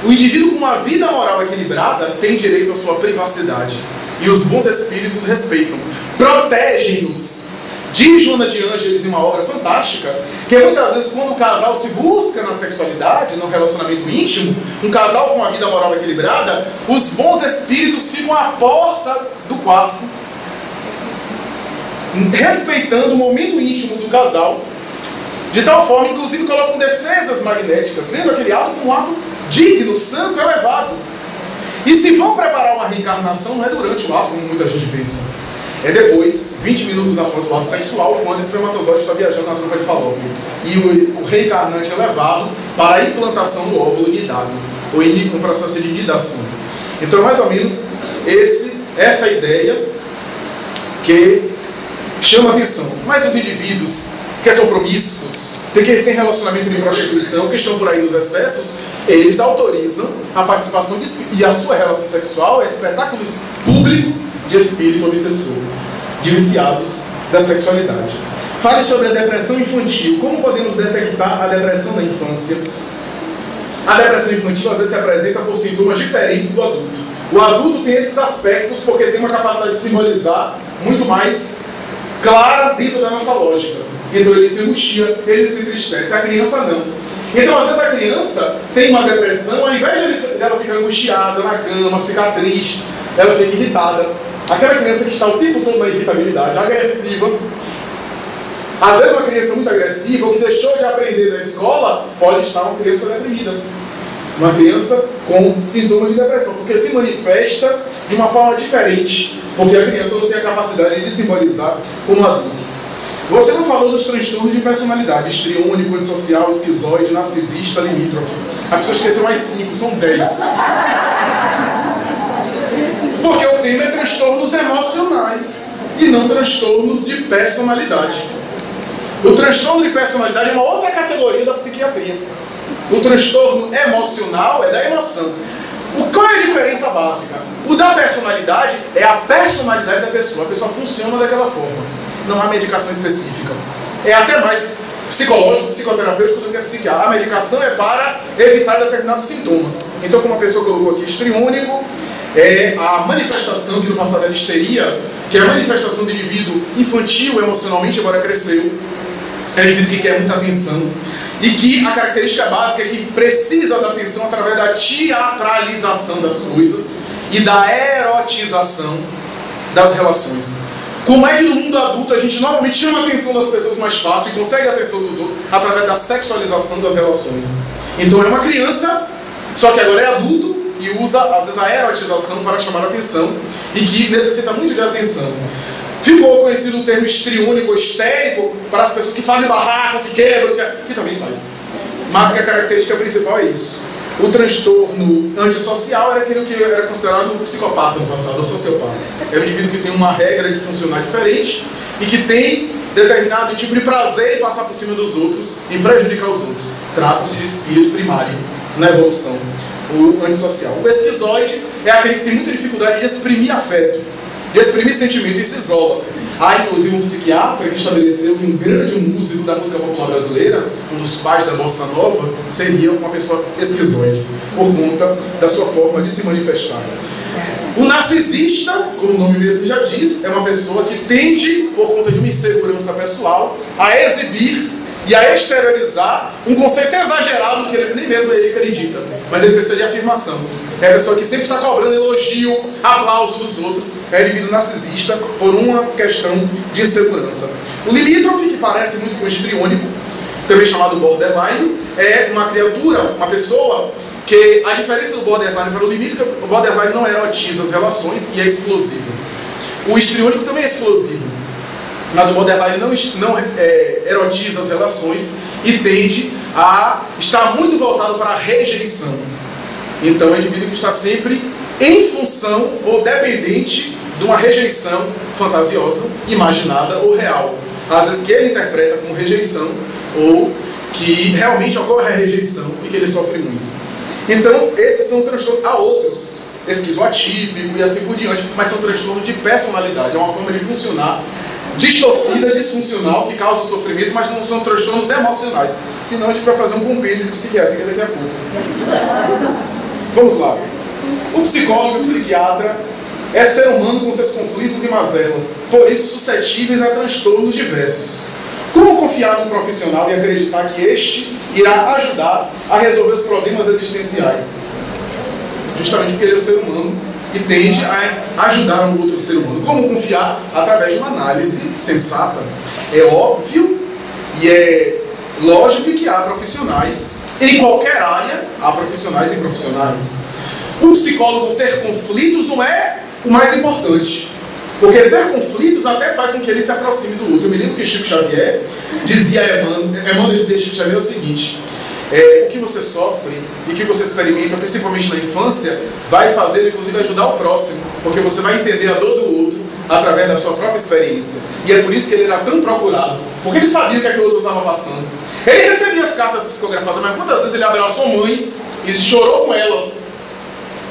O indivíduo com uma vida moral equilibrada tem direito à sua privacidade. E os bons espíritos respeitam, protegem-nos de Joana de Ângeles, em uma obra fantástica, que é muitas vezes quando o casal se busca na sexualidade, no relacionamento íntimo, um casal com uma vida moral equilibrada, os bons espíritos ficam à porta do quarto, respeitando o momento íntimo do casal, de tal forma, inclusive, colocam defesas magnéticas, vendo aquele ato como um ato digno, santo, elevado. E se vão preparar uma reencarnação, não é durante o ato, como muita gente pensa. É depois, 20 minutos após o ato sexual, quando o espermatozoide está viajando na trompa de Falópio. E o reencarnante é levado para a implantação do óvulo nidado, ou no processo de nidação. Então é mais ou menos essa ideia que chama a atenção. Mas os indivíduos que são promíscuos, que têm relacionamento de prostituição, que estão por aí nos excessos, eles autorizam a participação de espírito. E a sua relação sexual é espetáculo público de espírito obsessor, de viciados da sexualidade. Fale sobre a depressão infantil. Como podemos detectar a depressão na infância? A depressão infantil às vezes se apresenta por sintomas diferentes do adulto. O adulto tem esses aspectos porque tem uma capacidade de simbolizar muito mais clara dentro da nossa lógica. Então ele se angustia, ele se entristece. A criança não. Então às vezes a criança tem uma depressão, ao invés de ela ficar angustiada na cama, ficar triste, ela fica irritada. Aquela criança que está o tempo todo na irritabilidade, agressiva. Às vezes uma criança muito agressiva, ou que deixou de aprender na escola, pode estar uma criança deprimida. Uma criança com sintomas de depressão, porque se manifesta de uma forma diferente, porque a criança não tem a capacidade de simbolizar como adulto. Você não falou dos transtornos de personalidade: histriônico, antissocial, esquizoide, narcisista, limítrofe. A pessoa esqueceu mais 5, são 10. Porque o tema é transtornos emocionais e não transtornos de personalidade. O transtorno de personalidade é uma outra categoria da psiquiatria. O transtorno emocional é da emoção. Qual é a diferença básica? O da personalidade é a personalidade da pessoa. A pessoa funciona daquela forma. Não há medicação específica. É até mais psicológico, psicoterapêutico do que a psiquiatra. A medicação é para evitar determinados sintomas. Então, como a pessoa colocou aqui, histriônico é a manifestação, que no passado era histeria, que é a manifestação do indivíduo infantil emocionalmente, embora cresceu. É um indivíduo que quer muita atenção. E que a característica básica é que precisa da atenção através da teatralização das coisas e da erotização das relações. Como é que no mundo adulto a gente normalmente chama a atenção das pessoas mais fácil e consegue a atenção dos outros através da sexualização das relações? Então é uma criança, só que agora é adulto e usa às vezes a erotização para chamar a atenção e que necessita muito de atenção. Ficou conhecido o termo histriônico ou histérico para as pessoas que fazem barraco, que quebram, que também faz. Mas que a característica principal é isso. O transtorno antissocial era aquele que era considerado um psicopata no passado, ou sociopata. É um indivíduo que tem uma regra de funcionar diferente e que tem determinado tipo de prazer em passar por cima dos outros e prejudicar os outros. Trata-se de espírito primário na evolução, o antissocial. O esquizoide é aquele que tem muita dificuldade de exprimir afeto, de exprimir sentimento e se isola. Há inclusive um psiquiatra que estabeleceu que um grande músico da música popular brasileira, um dos pais da bossa nova, seria uma pessoa esquizoide, por conta da sua forma de se manifestar. O narcisista, como o nome mesmo já diz, é uma pessoa que tende, por conta de uma insegurança pessoal, a exibir e a exteriorizar um conceito exagerado que ele, nem mesmo ele acredita, mas ele precisa de afirmação. É a pessoa que sempre está cobrando elogio, aplauso dos outros. É indivíduo narcisista por uma questão de insegurança. O limítrofe, que parece muito com o histriônico, também chamado borderline, é uma criatura, uma pessoa que, a diferença do borderline para o limítrofe, o borderline não erotiza as relações e é explosivo. O histriônico também é explosivo, mas o borderline não erotiza as relações e tende a estar muito voltado para a rejeição. Então é um indivíduo que está sempre em função ou dependente de uma rejeição fantasiosa, imaginada ou real. Às vezes que ele interpreta como rejeição ou que realmente ocorre a rejeição e que ele sofre muito. Então esses são transtornos. Há outros, esquizoatípico e assim por diante, mas são transtornos de personalidade. É uma forma de funcionar distorcida, disfuncional, que causa sofrimento, mas não são transtornos emocionais. Senão a gente vai fazer um compêndio de psiquiatria daqui a pouco. Vamos lá. O psicólogo e o psiquiatra é ser humano com seus conflitos e mazelas, por isso suscetíveis a transtornos diversos. Como confiar num profissional e acreditar que este irá ajudar a resolver os problemas existenciais? Justamente porque ele é um ser humano e tende a ajudar um outro ser humano. Como confiar? Através de uma análise sensata. É óbvio e é lógico que há profissionais, em qualquer área, há profissionais e profissionais. O psicólogo ter conflitos não é o mais importante. Porque ter conflitos até faz com que ele se aproxime do outro. Eu me lembro que Chico Xavier dizia a Emmanuel dizia a Chico Xavier o seguinte: o que você sofre e o que você experimenta, principalmente na infância, vai fazer, inclusive, ajudar o próximo. Porque você vai entender a dor do outro através da sua própria experiência. E é por isso que ele era tão procurado. Porque ele sabia o que, é que o outro estava passando. Ele recebia as cartas psicografadas, mas quantas vezes ele abraçou mães e chorou com elas?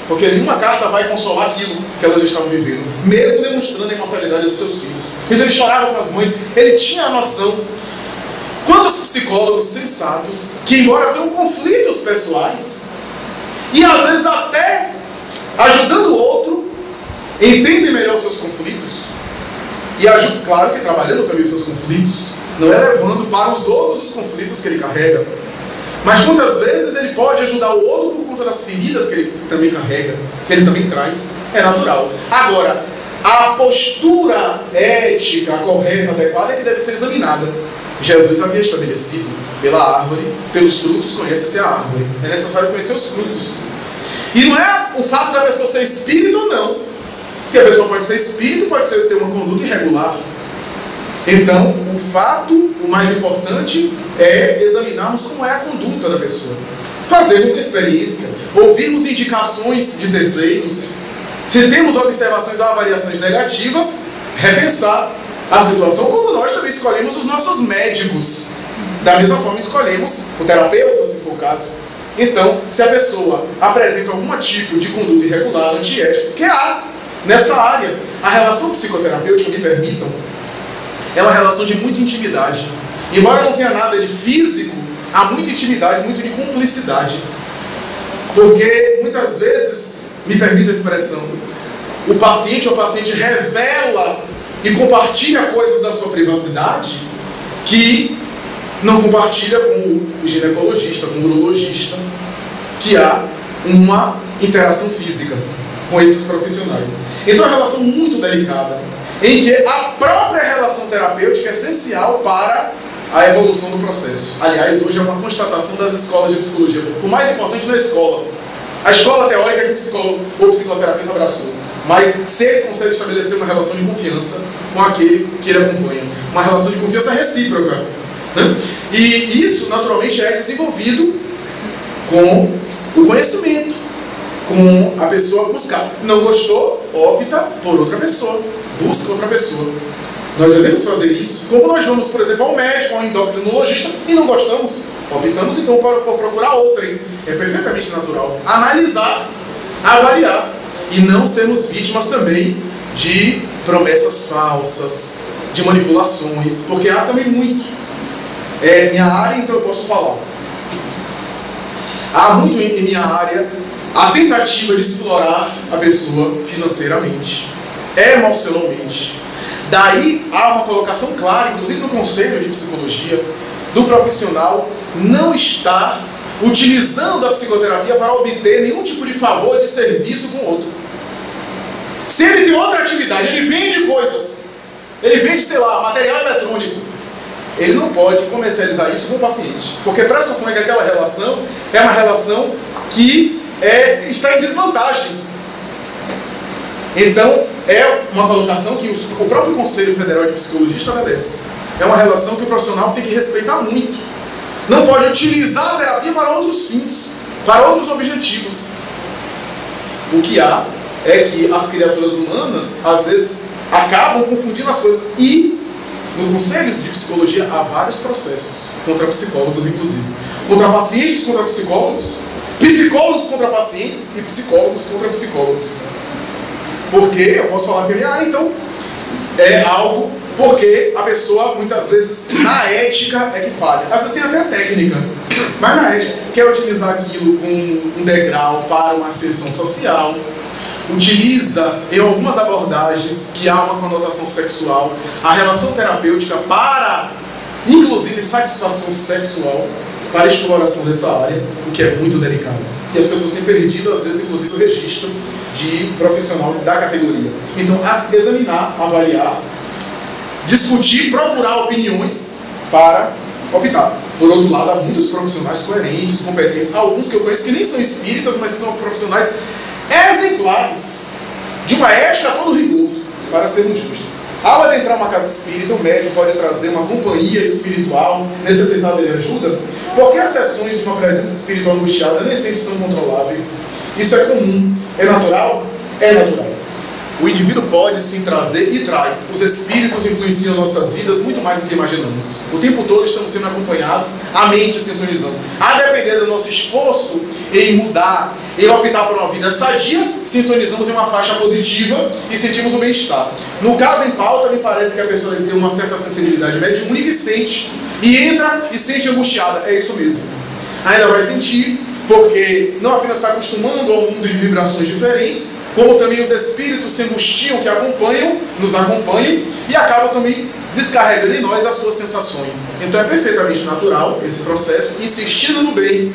Porque nenhuma carta vai consolar aquilo que elas estavam vivendo, mesmo demonstrando a imortalidade dos seus filhos. Então ele chorava com as mães, ele tinha a noção. Quantos psicólogos sensatos, que embora tenham conflitos pessoais, e às vezes até ajudando o outro, entendem melhor os seus conflitos, e ajudam, claro que trabalhando também os seus conflitos, não é levando para os outros os conflitos que ele carrega, mas quantas vezes ele pode ajudar o outro por conta das feridas que ele também carrega, que ele também traz, é natural. Agora, a postura ética correta, adequada, é que deve ser examinada. Jesus havia estabelecido: pela árvore, pelos frutos conhece-se a árvore. É necessário conhecer os frutos. E não é o fato da pessoa ser espírito ou não. Porque a pessoa pode ser espírito, pode ter uma conduta irregular. Então, o fato, o mais importante, é examinarmos como é a conduta da pessoa. Fazermos a experiência, ouvirmos indicações de terceiros. Se temos observações ou avaliações negativas, repensar a situação, como nós também escolhemos os nossos médicos. Da mesma forma, escolhemos o terapeuta, se for o caso. Então, se a pessoa apresenta algum tipo de conduta irregular, antiética, que há nessa área, a relação psicoterapêutica, me permitam, é uma relação de muita intimidade. Embora não tenha nada de físico, há muita intimidade, muito de cumplicidade. Porque muitas vezes, me permita a expressão, o paciente ou a paciente revela e compartilha coisas da sua privacidade que não compartilha com o ginecologista, com o urologista, que há uma interação física com esses profissionais. Então é uma relação muito delicada, em que a própria relação terapêutica é essencial para a evolução do processo. Aliás, hoje é uma constatação das escolas de psicologia. O mais importante não é a escola. A escola teórica é que o psicólogo ou o psicoterapeuta abraçou. Mas se ele consegue estabelecer uma relação de confiança com aquele que ele acompanha. Uma relação de confiança recíproca. Né? E isso, naturalmente, é desenvolvido com o conhecimento. Com a pessoa buscar. Se não gostou, opta por outra pessoa. Busca outra pessoa. Nós devemos fazer isso. Como nós vamos, por exemplo, ao médico, ao endocrinologista e não gostamos, optamos então por procurar outrem. É perfeitamente natural. Analisar, avaliar e não sermos vítimas também de promessas falsas, de manipulações, porque há também muito. É minha área, então eu posso falar. Há muito em minha área a tentativa de explorar a pessoa financeiramente, emocionalmente. Daí há uma colocação clara, inclusive no Conselho de Psicologia, do profissional não estar utilizando a psicoterapia para obter nenhum tipo de favor de serviço com o outro. Se ele tem outra atividade, ele vende coisas, ele vende, sei lá, material eletrônico, ele não pode comercializar isso com o paciente, porque pressupõe que aquela relação é uma relação que está em desvantagem. Então, é uma colocação que o próprio Conselho Federal de Psicologia estabelece. É uma relação que o profissional tem que respeitar muito. Não pode utilizar a terapia para outros fins, para outros objetivos. O que há é que as criaturas humanas, às vezes, acabam confundindo as coisas. E, no Conselho de Psicologia, há vários processos, contra psicólogos, inclusive. Contra pacientes, contra psicólogos, psicólogos contra pacientes e psicólogos contra psicólogos. Porque, eu posso falar que então, é algo, porque a pessoa, muitas vezes, na ética é que falha. Às vezes tem até técnica, mas na ética quer utilizar aquilo com um degrau para uma ascensão social, utiliza em algumas abordagens que há uma conotação sexual a relação terapêutica para, inclusive, satisfação sexual, para exploração dessa área, o que é muito delicado. E as pessoas têm perdido, às vezes, inclusive, o registro de profissional da categoria. Então, examinar, avaliar, discutir, procurar opiniões para optar. Por outro lado, há muitos profissionais coerentes, competentes, alguns que eu conheço que nem são espíritas, mas que são profissionais exemplares, de uma ética a todo rigor, para sermos justos. Ao adentrar uma casa espírita, o médium pode trazer uma companhia espiritual necessitada de ajuda, porque as sessões de uma presença espiritual angustiada nem sempre são controláveis. Isso é comum. É natural? É natural. O indivíduo pode sim trazer e traz. Os espíritos influenciam nossas vidas muito mais do que imaginamos. O tempo todo estamos sendo acompanhados, a mente sintonizando. A depender do nosso esforço em mudar, em optar por uma vida sadia, sintonizamos em uma faixa positiva e sentimos o bem-estar. No caso em pauta, me parece que a pessoa deve ter uma certa sensibilidade mediúnica e sente, e entra e sente angustiada. É isso mesmo. Ainda vai sentir, porque não apenas está acostumando ao mundo de vibrações diferentes, como também os espíritos se angustiam que acompanham, nos acompanham, e acabam também descarregando em nós as suas sensações. Então é perfeitamente natural esse processo, insistindo no bem.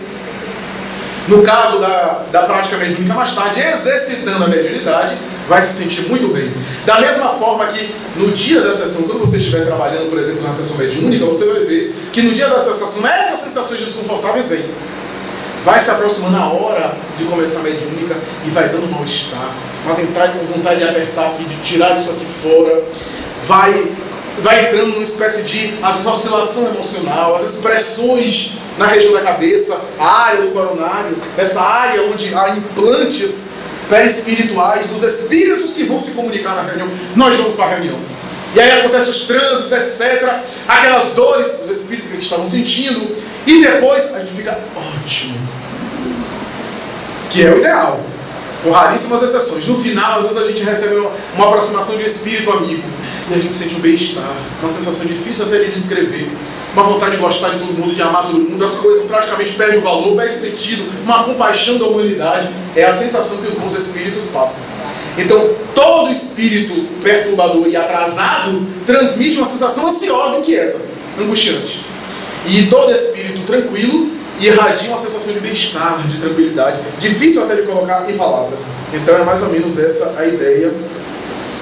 No caso da prática mediúnica mais tarde, exercitando a mediunidade, vai se sentir muito bem. Da mesma forma que no dia da sessão, quando você estiver trabalhando, por exemplo, na sessão mediúnica, você vai ver que no dia da sessão, essas sensações desconfortáveis vêm. Vai se aproximando a hora de começar a mediúnica e vai dando mal-estar, uma vontade de apertar aqui, de tirar isso aqui fora, vai entrando numa espécie de oscilação emocional, as expressões na região da cabeça, a área do coronário, essa área onde há implantes perispirituais dos espíritos que vão se comunicar na reunião. Nós vamos para a reunião. E aí acontecem os transes, etc. Aquelas dores, os espíritos que estavam sentindo. E depois a gente fica ótimo. Que é o ideal. Com raríssimas exceções. No final, às vezes a gente recebe uma aproximação de um espírito amigo. E a gente sente um bem-estar. Uma sensação difícil até de descrever. Uma vontade de gostar de todo mundo, de amar todo mundo. As coisas praticamente perdem o valor, perdem o sentido. Uma compaixão da humanidade. É a sensação que os bons espíritos passam. Então, todo espírito perturbador e atrasado transmite uma sensação ansiosa e inquieta, angustiante. E todo espírito tranquilo irradia uma sensação de bem-estar, de tranquilidade, difícil até de colocar em palavras. Então é mais ou menos essa a ideia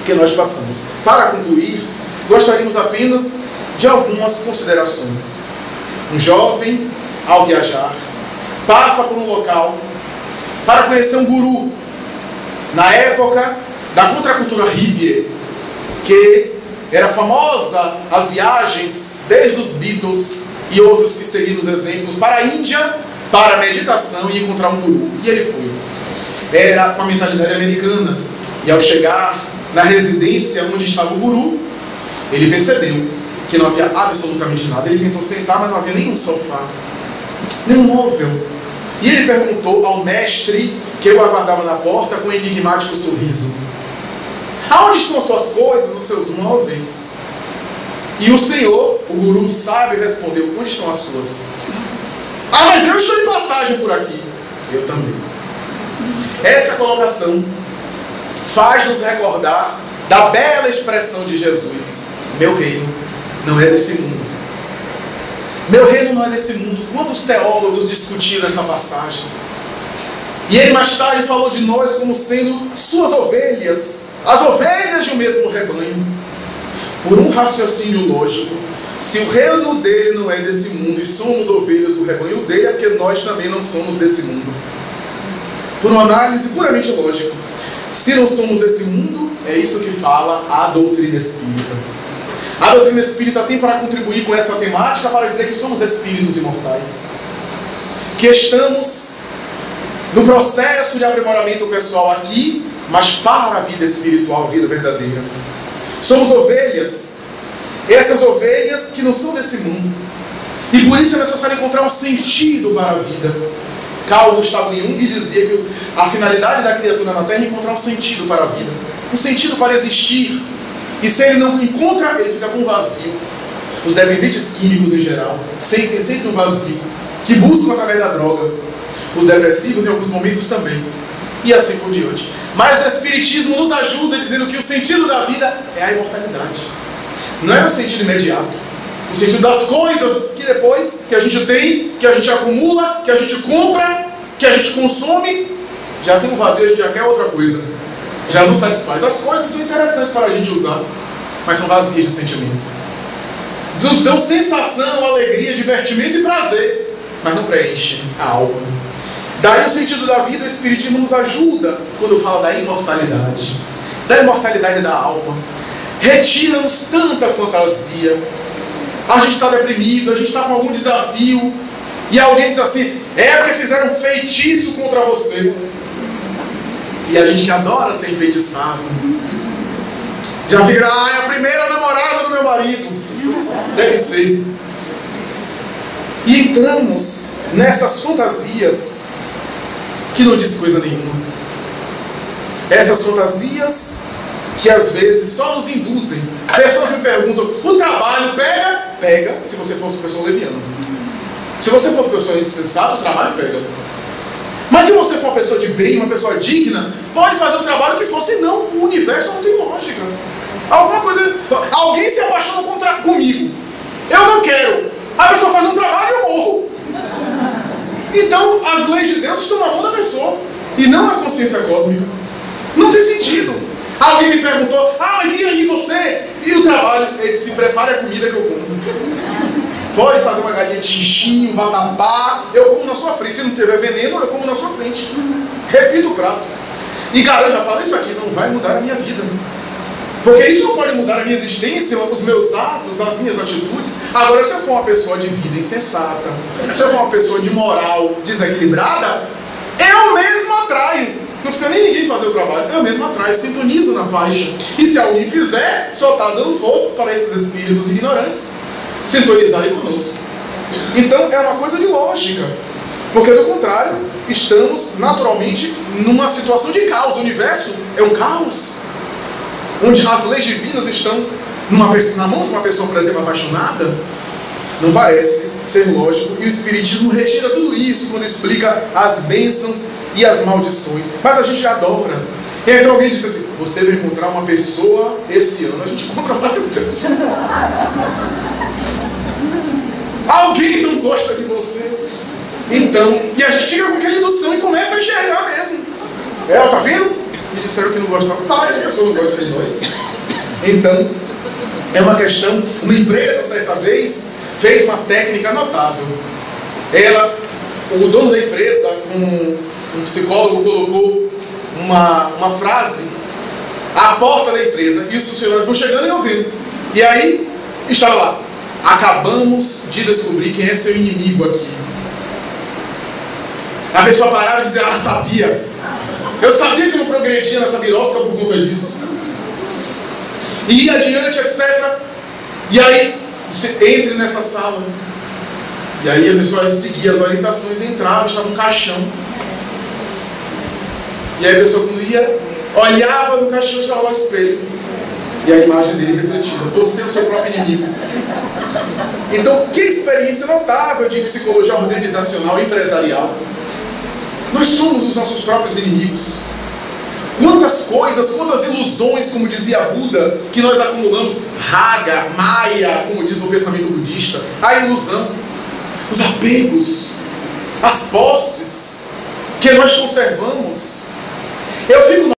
que nós passamos. Para concluir, gostaríamos apenas de algumas considerações. Um jovem, ao viajar, passa por um local para conhecer um guru. Na época da contracultura hippie, que era famosa as viagens, desde os Beatles e outros que seriam os exemplos, para a Índia, para a meditação e encontrar um guru. E ele foi. Era com a mentalidade americana. E ao chegar na residência onde estava o guru, ele percebeu que não havia absolutamente nada. Ele tentou sentar, mas não havia nenhum sofá, nenhum móvel. E ele perguntou ao mestre que o aguardava na porta com um enigmático sorriso: aonde estão as suas coisas, os seus móveis? E o senhor, o guru sábio, respondeu: onde estão as suas? Ah, mas eu estou de passagem por aqui. Eu também. Essa colocação faz-nos recordar da bela expressão de Jesus: meu reino não é desse mundo. Meu reino não é desse mundo. Quantos teólogos discutiram essa passagem? E ele mais tarde falou de nós como sendo suas ovelhas, as ovelhas de um mesmo rebanho. Por um raciocínio lógico, se o reino dele não é desse mundo e somos ovelhas do rebanho dele, é porque nós também não somos desse mundo. Por uma análise puramente lógica, se não somos desse mundo, é isso que fala a doutrina espírita. A doutrina espírita tem para contribuir com essa temática para dizer que somos espíritos imortais, que estamos no processo de aprimoramento pessoal aqui, mas para a vida espiritual, a vida verdadeira. Somos ovelhas, essas ovelhas que não são desse mundo, e por isso é necessário encontrar um sentido para a vida. Carl Gustav Jung dizia que a finalidade da criatura na Terra é encontrar um sentido para a vida, um sentido para existir. E se ele não encontra, ele fica com vazio. Os dependentes químicos em geral sentem sempre um vazio, que buscam através da droga. Os depressivos em alguns momentos também. e assim por diante. Mas o Espiritismo nos ajuda dizendo que o sentido da vida é a imortalidade. Não é o sentido imediato, o sentido das coisas que depois que a gente tem, que a gente acumula, que a gente compra, que a gente consome, já tem um vazio, a gente já quer outra coisa, já não satisfaz. As coisas são interessantes para a gente usar, mas são vazias de sentimento. Nos dão sensação, alegria, divertimento e prazer, mas não preenche a alma. Daí o sentido da vida, o Espiritismo nos ajuda quando fala da imortalidade da alma. Retira-nos tanta fantasia. A gente está deprimido, a gente está com algum desafio, e alguém diz assim, é porque fizeram um feitiço contra você. E a gente que adora ser enfeitiçado, já fica, é a primeira namorada do meu marido. Deve ser. E entramos nessas fantasias que não diz coisa nenhuma. Essas fantasias que às vezes só nos induzem. Pessoas me perguntam, o trabalho pega? Pega, se você for uma pessoa leviana. Se você for uma pessoa insensata, o trabalho pega. Mas se você for uma pessoa de bem, uma pessoa digna, pode fazer o trabalho que for, senão o universo não tem lógica. Alguma coisa, alguém se apaixona comigo, eu não quero, a pessoa faz um trabalho e eu morro. Então as leis de Deus estão na mão da pessoa e não na consciência cósmica. Não tem sentido. Alguém me perguntou, mas e aí você? E o trabalho? Ele disse, prepare a comida que eu como. Pode fazer uma galinha de xixi, um vatapá, eu como na sua frente. Se não tiver veneno, eu como na sua frente. Repito o prato. E garanto, já falei isso aqui, não vai mudar a minha vida. Porque isso não pode mudar a minha existência, os meus atos, as minhas atitudes. Agora, se eu for uma pessoa de vida insensata, se eu for uma pessoa de moral desequilibrada, eu mesmo atraio. Não precisa nem ninguém fazer o trabalho, eu mesmo atraio, sintonizo na faixa. E se alguém fizer, só está dando forças para esses espíritos ignorantes sintonizarem conosco. Então é uma coisa de lógica, porque do contrário, estamos naturalmente numa situação de caos. O universo é um caos, onde as leis divinas estão na mão de uma pessoa, por exemplo, apaixonada. Não parece ser lógico, e o Espiritismo retira tudo isso quando explica as bênçãos e as maldições. Mas a gente adora. E então alguém diz assim, você vai encontrar uma pessoa esse ano. A gente encontra várias pessoas. Alguém não gosta de você. Então, e a gente fica com aquela ilusão e começa a enxergar mesmo. Tá vendo? Me disseram que não gostavam. Várias pessoas não gostam de nós. Então, é uma questão. Uma empresa, certa vez, fez uma técnica notável. O dono da empresa, um psicólogo, colocou uma frase à porta da empresa, e os funcionários vão chegando e ouvindo. E aí, estava lá, acabamos de descobrir quem é seu inimigo aqui. A pessoa parava e dizia, sabia. Eu sabia que eu não progredia nessa birosca por conta disso. E ia adiante, etc. E aí, você entra nessa sala. E aí a pessoa seguia as orientações, entrava, estava um caixão. E aí a pessoa, quando ia, olhava no caixão, estava lá o espelho. E a imagem dele refletida. Você é o seu próprio inimigo. Então, que experiência notável de psicologia organizacional e empresarial. Nós somos os nossos próprios inimigos. Quantas coisas, quantas ilusões, como dizia Buda, que nós acumulamos. Raga, Maya, como diz no pensamento budista. A ilusão, os apegos, as posses que nós conservamos. Eu fico